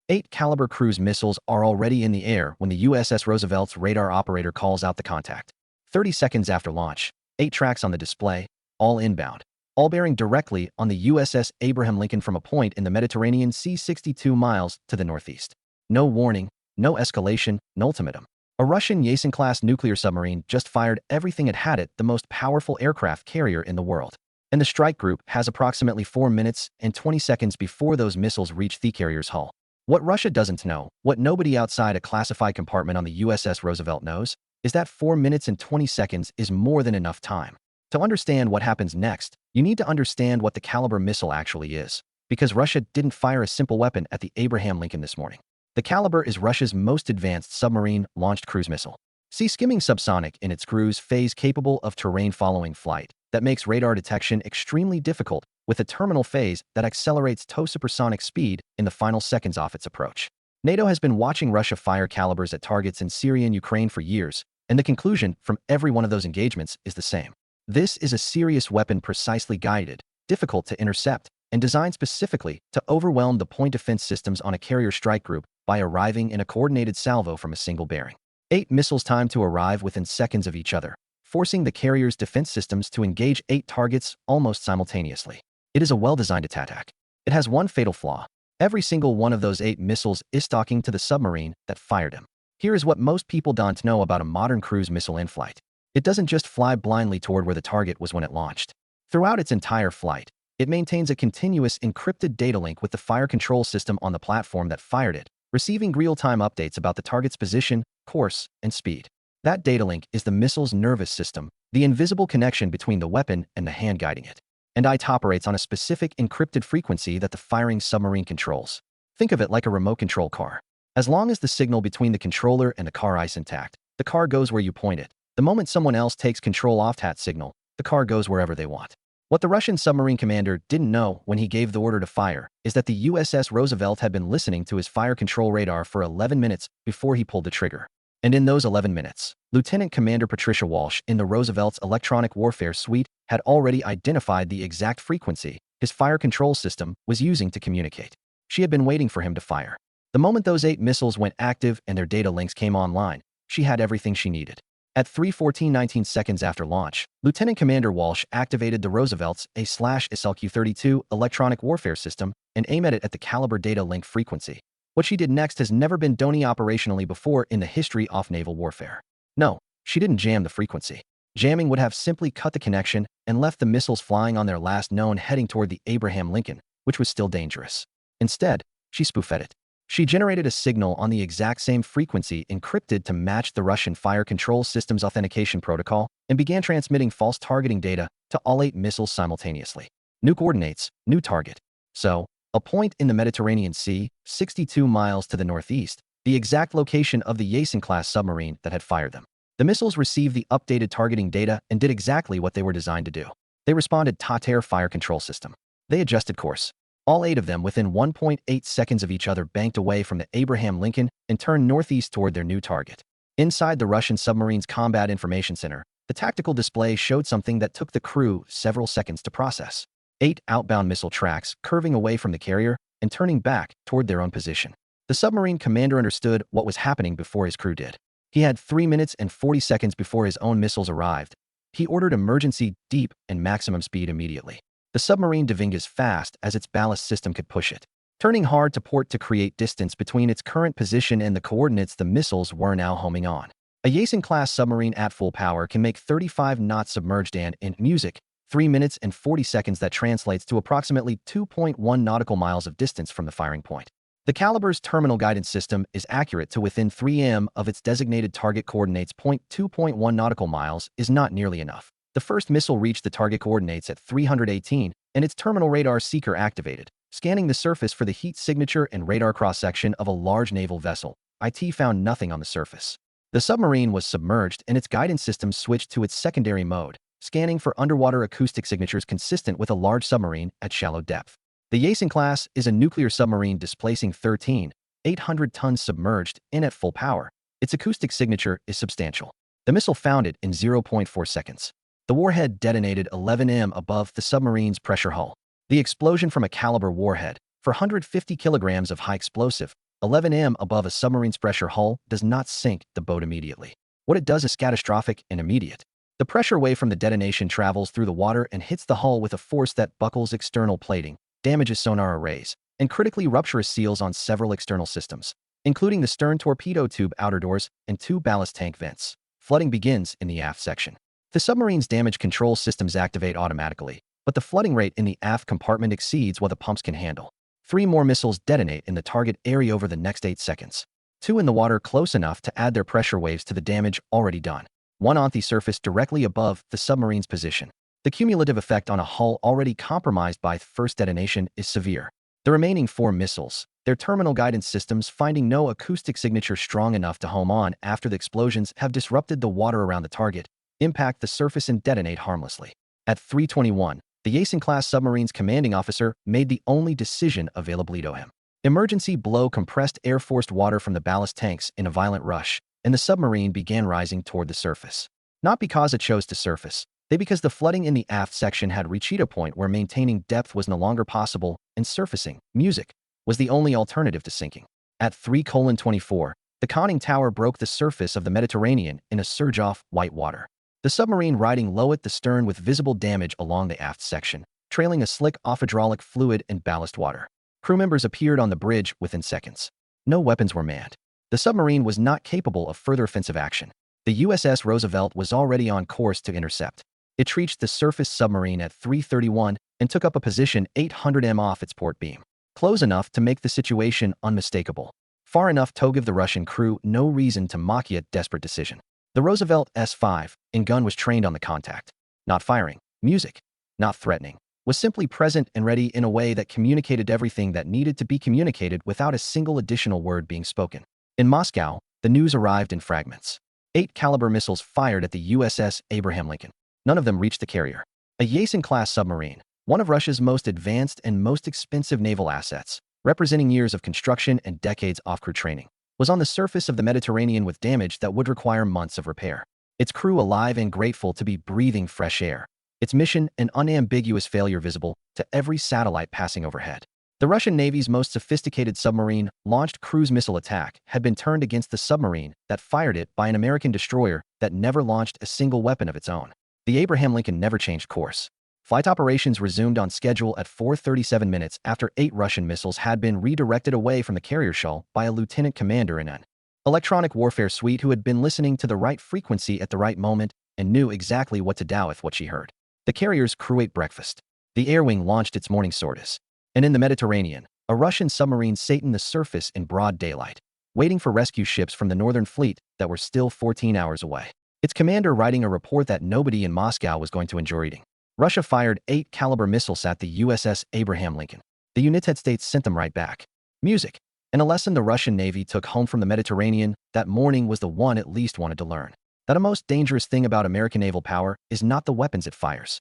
8 Kalibr cruise missiles are already in the air when the USS Roosevelt's radar operator calls out the contact. 30 seconds after launch, 8 tracks on the display, all inbound, all bearing directly on the USS Abraham Lincoln from a point in the Mediterranean Sea 62 miles to the northeast. No warning, no escalation, no ultimatum. A Russian Yasen-class nuclear submarine just fired everything it had at the most powerful aircraft carrier in the world. And the strike group has approximately 4 minutes and 20 seconds before those missiles reach the carrier's hull. What Russia doesn't know, what nobody outside a classified compartment on the USS Roosevelt knows, is that 4 minutes and 20 seconds is more than enough time. To understand what happens next, you need to understand what the Kalibr missile actually is, because Russia didn't fire a simple weapon at the Abraham Lincoln this morning. The Kalibr is Russia's most advanced submarine-launched cruise missile. Sea-skimming subsonic in its cruise phase capable of terrain-following flight that makes radar detection extremely difficult, with a terminal phase that accelerates to supersonic speed in the final seconds off its approach. NATO has been watching Russia fire Kalibrs at targets in Syria and Ukraine for years, and the conclusion from every one of those engagements is the same. This is a serious weapon precisely guided, difficult to intercept, and designed specifically to overwhelm the point defense systems on a carrier strike group by arriving in a coordinated salvo from a single bearing. 8 missiles timed to arrive within seconds of each other, forcing the carrier's defense systems to engage 8 targets almost simultaneously. It is a well-designed attack. It has one fatal flaw. Every single one of those 8 missiles is docking to the submarine that fired them. Here is what most people don't know about a modern cruise missile in flight. It doesn't just fly blindly toward where the target was when it launched. Throughout its entire flight, it maintains a continuous encrypted data link with the fire control system on the platform that fired it, receiving real-time updates about the target's position, course, and speed. That data link is the missile's nervous system, the invisible connection between the weapon and the hand guiding it. And it operates on a specific encrypted frequency that the firing submarine controls. Think of it like a remote control car. As long as the signal between the controller and the car is intact, the car goes where you point it. The moment someone else takes control off that signal, the car goes wherever they want. What the Russian submarine commander didn't know when he gave the order to fire is that the USS Roosevelt had been listening to his fire control radar for 11 minutes before he pulled the trigger. And in those 11 minutes, Lieutenant Commander Patricia Walsh in the Roosevelt's electronic warfare suite had already identified the exact frequency his fire control system was using to communicate. She had been waiting for him to fire. The moment those 8 missiles went active and their data links came online, she had everything she needed. At 3:14:19 seconds after launch, Lieutenant Commander Walsh activated the Roosevelt's A/SLQ-32 electronic warfare system and aimed it at the Kalibr data link frequency. What she did next has never been done operationally before in the history of naval warfare. No, she didn't jam the frequency. Jamming would have simply cut the connection and left the missiles flying on their last known heading toward the Abraham Lincoln, which was still dangerous. Instead, she spoofed it. She generated a signal on the exact same frequency encrypted to match the Russian fire control system's authentication protocol and began transmitting false targeting data to all 8 missiles simultaneously. New coordinates, new target. So, a point in the Mediterranean Sea, 62 miles to the northeast, the exact location of the Yasen-class submarine that had fired them. The missiles received the updated targeting data and did exactly what they were designed to do. They responded to their fire control system. They adjusted course. All 8 of them, within 1.8 seconds of each other, banked away from the Abraham Lincoln and turned northeast toward their new target. Inside the Russian submarine's Combat Information Center, the tactical display showed something that took the crew several seconds to process. 8 outbound missile tracks curving away from the carrier and turning back toward their own position. The submarine commander understood what was happening before his crew did. He had 3 minutes and 40 seconds before his own missiles arrived. He ordered emergency, deep, and maximum speed immediately. The submarine diving as fast as its ballast system could push it, turning hard to port to create distance between its current position and the coordinates the missiles were now homing on. A Yasen-class submarine at full power can make 35 knots submerged and, in music, 3 minutes and 40 seconds. That translates to approximately 2.1 nautical miles of distance from the firing point. The Kalibr's terminal guidance system is accurate to within 3 m of its designated target coordinates. 2.1 nautical miles is not nearly enough. The first missile reached the target coordinates at 318, and its terminal radar seeker activated, scanning the surface for the heat signature and radar cross-section of a large naval vessel. It found nothing on the surface. The submarine was submerged and its guidance system switched to its secondary mode, scanning for underwater acoustic signatures consistent with a large submarine at shallow depth. The Yasen-class is a nuclear submarine displacing 13,800 tons submerged and at full power. Its acoustic signature is substantial. The missile found it in 0.4 seconds. The warhead detonated 11 m above the submarine's pressure hull. The explosion from a Kalibr warhead, 450 kilograms of high explosive, 11 m above a submarine's pressure hull does not sink the boat immediately. What it does is catastrophic and immediate. The pressure wave from the detonation travels through the water and hits the hull with a force that buckles external plating, damages sonar arrays, and critically ruptures seals on several external systems, including the stern torpedo tube outer doors and 2 ballast tank vents. Flooding begins in the aft section. The submarine's damage control systems activate automatically, but the flooding rate in the aft compartment exceeds what the pumps can handle. 3 more missiles detonate in the target area over the next 8 seconds. 2 in the water close enough to add their pressure waves to the damage already done. 1 on the surface directly above the submarine's position. The cumulative effect on a hull already compromised by the first detonation is severe. The remaining 4 missiles, their terminal guidance systems finding no acoustic signature strong enough to home on after the explosions have disrupted the water around the target, impact the surface and detonate harmlessly. At 3:21, the Yasen-class submarine's commanding officer made the only decision available to him. Emergency blow compressed air forced water from the ballast tanks in a violent rush, and the submarine began rising toward the surface. Not because it chose to surface, because the flooding in the aft section had reached a point where maintaining depth was no longer possible, and surfacing, music, was the only alternative to sinking. At 3:24, the conning tower broke the surface of the Mediterranean in a surge off white water. The submarine riding low at the stern with visible damage along the aft section, trailing a slick off hydraulic fluid and ballast water. Crew members appeared on the bridge within seconds. No weapons were manned. The submarine was not capable of further offensive action. The USS Roosevelt was already on course to intercept. It reached the surface submarine at 3:31 and took up a position 800 m off its port beam, close enough to make the situation unmistakable, far enough to give the Russian crew no reason to mock yet desperate decision. The Roosevelt S-5 in gun was trained on the contact, not firing, music, not threatening, was simply present and ready in a way that communicated everything that needed to be communicated without a single additional word being spoken. In Moscow, the news arrived in fragments. 8 Kalibr missiles fired at the USS Abraham Lincoln. None of them reached the carrier. A Yasen-class submarine, one of Russia's most advanced and most expensive naval assets, representing years of construction and decades of crew training, was on the surface of the Mediterranean with damage that would require months of repair. Its crew alive and grateful to be breathing fresh air. Its mission an unambiguous failure visible to every satellite passing overhead. The Russian Navy's most sophisticated submarine-launched cruise missile attack had been turned against the submarine that fired it by an American destroyer that never launched a single weapon of its own. The Abraham Lincoln never changed course. Flight operations resumed on schedule at 4:37 minutes after 8 Russian missiles had been redirected away from the carrier shell by a lieutenant commander in an electronic warfare suite who had been listening to the right frequency at the right moment and knew exactly what to do with what she heard. The carrier's crew ate breakfast. The air wing launched its morning sorties. And in the Mediterranean, a Russian submarine sat on the surface in broad daylight, waiting for rescue ships from the Northern Fleet that were still 14 hours away. Its commander writing a report that nobody in Moscow was going to enjoy reading. Russia fired 8 Kalibr missiles at the USS Abraham Lincoln. The United States sent them right back. Music. And a lesson the Russian Navy took home from the Mediterranean that morning was the one it least wanted to learn. That the most dangerous thing about American naval power is not the weapons it fires,